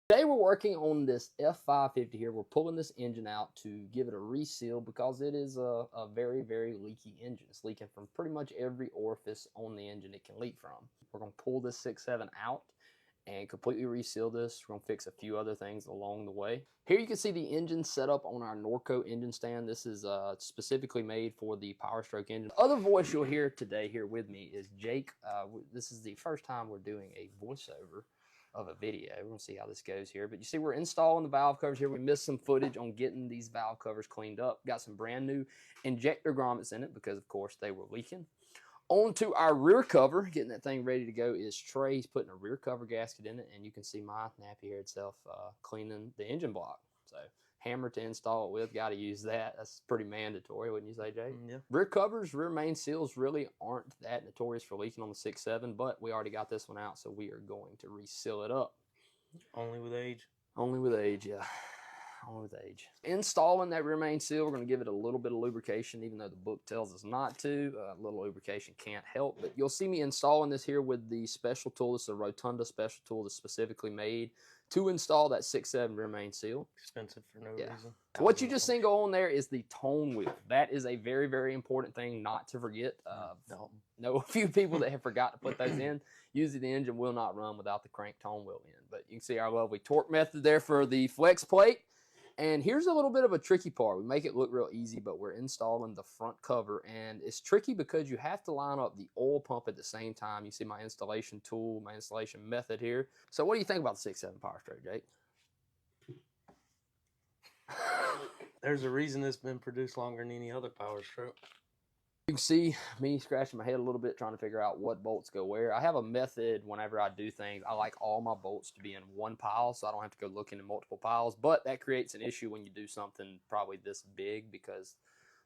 Today we're working on this F550 here. We're pulling this engine out to give it a reseal because it is a very, very leaky engine. It's leaking from pretty much every orifice on the engine it can leak from. We're going to pull this 6.7 out and completely reseal this. We're going to fix a few other things along the way. Here you can see the engine set up on our Norco engine stand. This is specifically made for the powerstroke engine. The other voice you'll hear today here with me is Jake. This is the first time we're doing a voiceover of a video. We're going to see how this goes here. But you see we're installing the valve covers here. We missed some footage on getting these valve covers cleaned up. Got some brand new injector grommets in it because, of course, they were leaking. On to our rear cover, getting that thing ready to go, is Trey. He's putting a rear cover gasket in it, and you can see my nappy-haired self cleaning the engine block. So hammer to install it with, got to use that. That's pretty mandatory, wouldn't you say, Jay? Yeah. Rear covers, rear main seals really aren't that notorious for leaking on the 6.7, but we already got this one out, so we are going to reseal it up. Only with age. Only with age, yeah. Only with age. Installing that rear main seal, we're going to give it a little bit of lubrication, even though the book tells us not to. A little lubrication can't help, but you'll see me installing this here with the special tool. This is a Rotunda special tool that's specifically made to install that 6.7 rear main seal. Expensive for no reason. What you just seen go on there is the tone wheel. That is a very, very important thing not to forget. Know a few people that have forgot to put those in. Usually the engine will not run without the crank tone wheel in. But you can see our lovely torque method there for the flex plate. And here's a little bit of a tricky part. We make it look real easy, but we're installing the front cover. And it's tricky because you have to line up the oil pump at the same time. You see my installation tool, my installation method here. So what do you think about the 6.7 powerstroke, Jake? There's a reason it's been produced longer than any other powerstroke. You can see me scratching my head a little bit trying to figure out what bolts go where. I have a method whenever I do things. I like all my bolts to be in one pile so I don't have to go looking in multiple piles, but that creates an issue when you do something probably this big because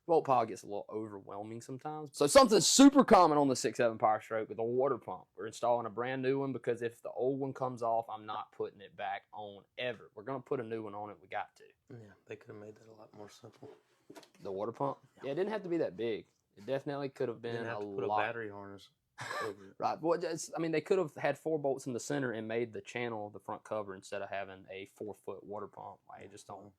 the bolt pile gets a little overwhelming sometimes. So something super common on the 6.7 powerstroke with a water pump. We're installing a brand new one because if the old one comes off, I'm not putting it back on ever. We're going to put a new one on it. We got to. Yeah, they could have made that a lot more simple. The water pump? Yeah, it didn't have to be that big. It definitely could have been a lot. Put a battery harness over it. Right. Well, I mean, they could have had 4 bolts in the center and made the channel the front cover instead of having a 4-foot water pump. It just don't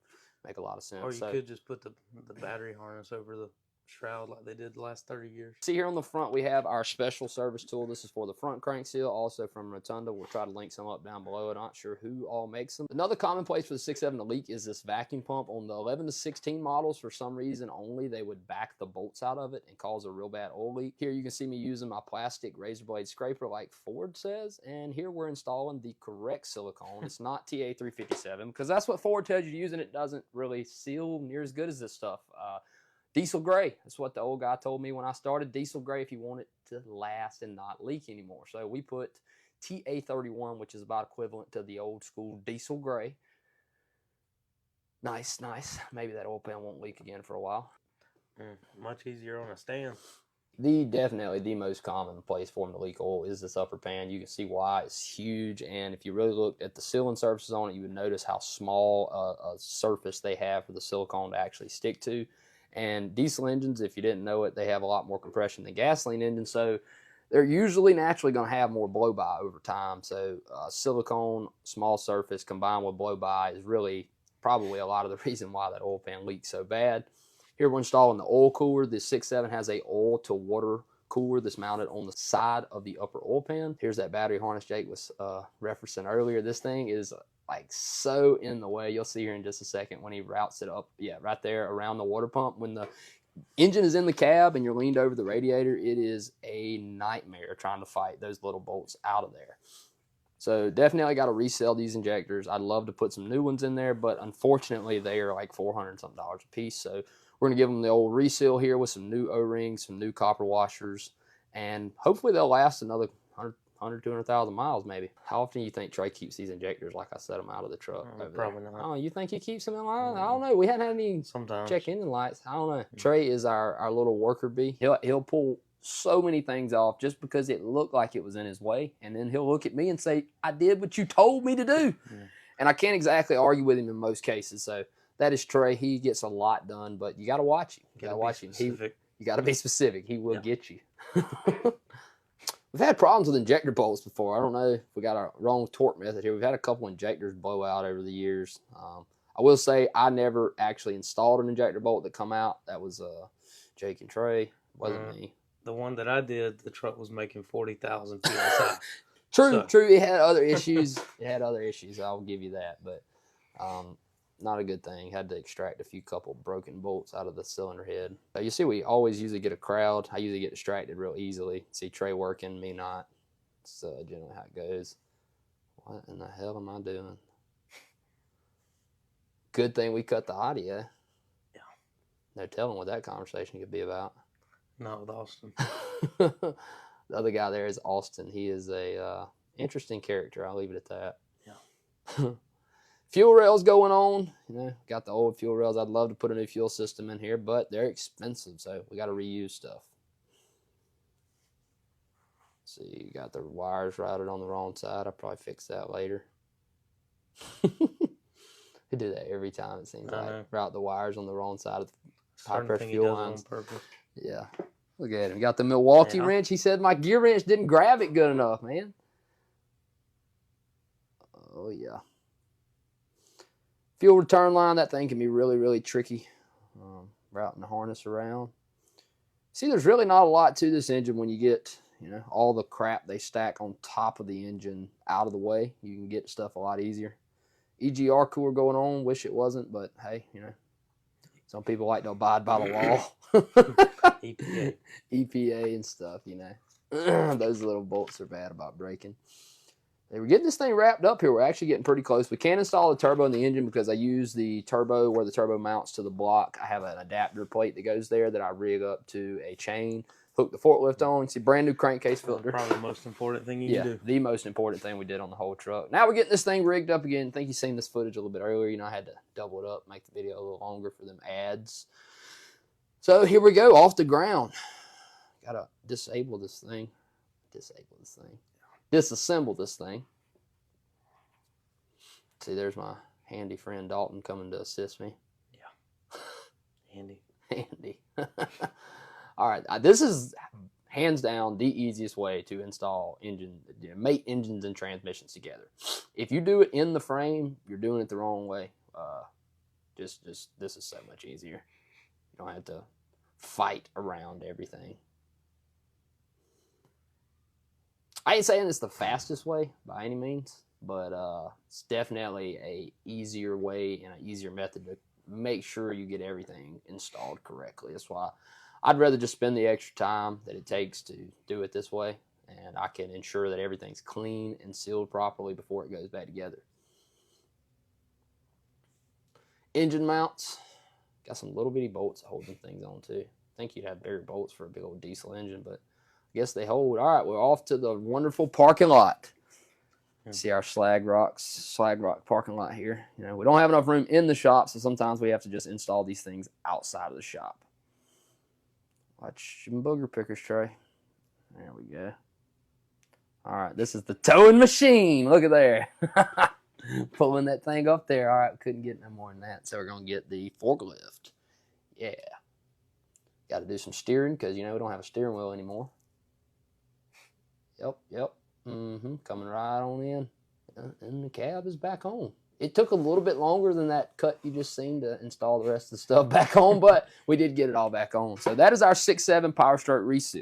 make a lot of sense. Or you could just put the battery harness over the shroud like they did the last 30 years. See here on the front, we have our special service tool. This is for the front crank seal, also from Rotunda. We'll try to link some up down below. I'm not sure who all makes them. Another common place for the 6.7 to leak is this vacuum pump. On the 11 to 16 models, for some reason only, they would back the bolts out of it and cause a real bad oil leak. Here you can see me using my plastic razor blade scraper like Ford says, and here we're installing the correct silicone. It's not TA357 because that's what Ford tells you to use, and it doesn't really seal near as good as this stuff. Diesel gray, that's what the old guy told me when I started. Diesel gray if you want it to last and not leak anymore. So we put TA31, which is about equivalent to the old school diesel gray. Nice, nice. Maybe that oil pan won't leak again for a while. Much easier on a stand. Definitely the most common place for them to leak oil is this upper pan. You can see why it's huge, and if you really looked at the sealing surfaces on it, you would notice how small a surface they have for the silicone to actually stick to. And diesel engines, if you didn't know it, they have a lot more compression than gasoline engines, so they're usually naturally going to have more blow-by over time. So silicone, small surface combined with blow-by is really probably a lot of the reason why that oil pan leaks so bad. Here we're installing the oil cooler. This 6.7 has a oil to water cooler that's mounted on the side of the upper oil pan. Here's that battery harness Jake was referencing earlier. This thing is like so in the way. You'll see here in just a second when he routes it up. Yeah, right there around the water pump. When the engine is in the cab and you're leaned over the radiator, it is a nightmare trying to fight those little bolts out of there. So definitely got to resell these injectors. I'd love to put some new ones in there, but unfortunately they are like $400-something a piece. So we're going to give them the old Reseal here with some new O-rings, some new copper washers, and hopefully they'll last another 200,000 miles maybe. How often do you think Trey keeps these injectors like I set them out of the truck? Probably not. Oh, you think he keeps them in line? I don't know. We hadn't had any check engine lights. I don't know. Trey is our little worker bee. He'll pull so many things off just because it looked like it was in his way, and then he'll look at me and say, I did what you told me to do. And I can't exactly argue with him in most cases. So that is Trey. He gets a lot done, but you got to watch him. You got to watch him. You got to be specific. He will get you. We've had problems with injector bolts before. I don't know if we got a wrong torque method here. We've had a couple injectors blow out over the years. I will say I never actually installed an injector bolt that come out. That was Jake and Trey. Wasn't me. The one that I did, the truck was making 40,000 PSI. True. It had other issues. I'll give you that, but not a good thing. Had to extract a few couple broken bolts out of the cylinder head. You see, we always usually get a crowd. I usually get distracted real easily. See Trey working, me not. It's generally how it goes. What in the hell am I doing? Good thing we cut the audio. Yeah. No telling what that conversation could be about. Not with Austin. The other guy there is Austin. He is a interesting character. I'll leave it at that. Yeah. Fuel rails going on. Got the old fuel rails. I'd love to put a new fuel system in here, but they're expensive, so we got to reuse stuff. See, you got the wires routed on the wrong side. I'll probably fix that later. We do that every time, it seems like. Route the wires on the wrong side of the high pressure fuel lines. On purpose. Yeah. Look at him. Got the Milwaukee wrench. He said my gear wrench didn't grab it good enough, man. Oh, yeah. Fuel return line, that thing can be really, really tricky. Routing the harness around. See, there's really not a lot to this engine when you get, all the crap they stack on top of the engine out of the way. You can get stuff a lot easier. EGR cooler going on. Wish it wasn't, but hey, some people like to abide by the law. EPA and stuff, Those little bolts are bad about breaking. We're getting this thing wrapped up here. We're actually getting pretty close. We can't install the turbo in the engine because I use the turbo where the turbo mounts to the block. I have an adapter plate that goes there that I rig up to a chain, hook the forklift on. See, brand new crankcase filter. Probably the most important thing you can do. The most important thing we did on the whole truck. Now we're getting this thing rigged up again. I think you've seen this footage a little bit earlier. I had to double it up, make the video a little longer for them ads. So here we go, off the ground. Got to disassemble this thing. Disassemble this thing. See, there's my handy friend Dalton coming to assist me. Yeah. Handy. All right. This is hands down the easiest way to install mate engines and transmissions together. If you do it in the frame, you're doing it the wrong way. This is so much easier. You don't have to fight around everything. I ain't saying it's the fastest way by any means, but it's definitely a easier way and an easier method to make sure you get everything installed correctly. That's why I'd rather just spend the extra time that it takes to do it this way, and I can ensure that everything's clean and sealed properly before it goes back together. Engine mounts. Got some little bitty bolts holding things on too. I think you'd have bigger bolts for a big old diesel engine, but I guess they hold. All right, we're off to the wonderful parking lot. See our slag rock parking lot here. We don't have enough room in the shop, so sometimes we have to just install these things outside of the shop. Watch them booger pickers, Trey. There we go. All right, this is the towing machine. Look at there. Pulling that thing up there. All right, couldn't get no more than that, so we're going to get the forklift. Yeah. Got to do some steering because, we don't have a steering wheel anymore. Yep. Coming right on in. And the cab is back on. It took a little bit longer than that cut you just seen to install the rest of the stuff back on, but we did get it all back on. So that is our 6.7 Powerstroke Reseal.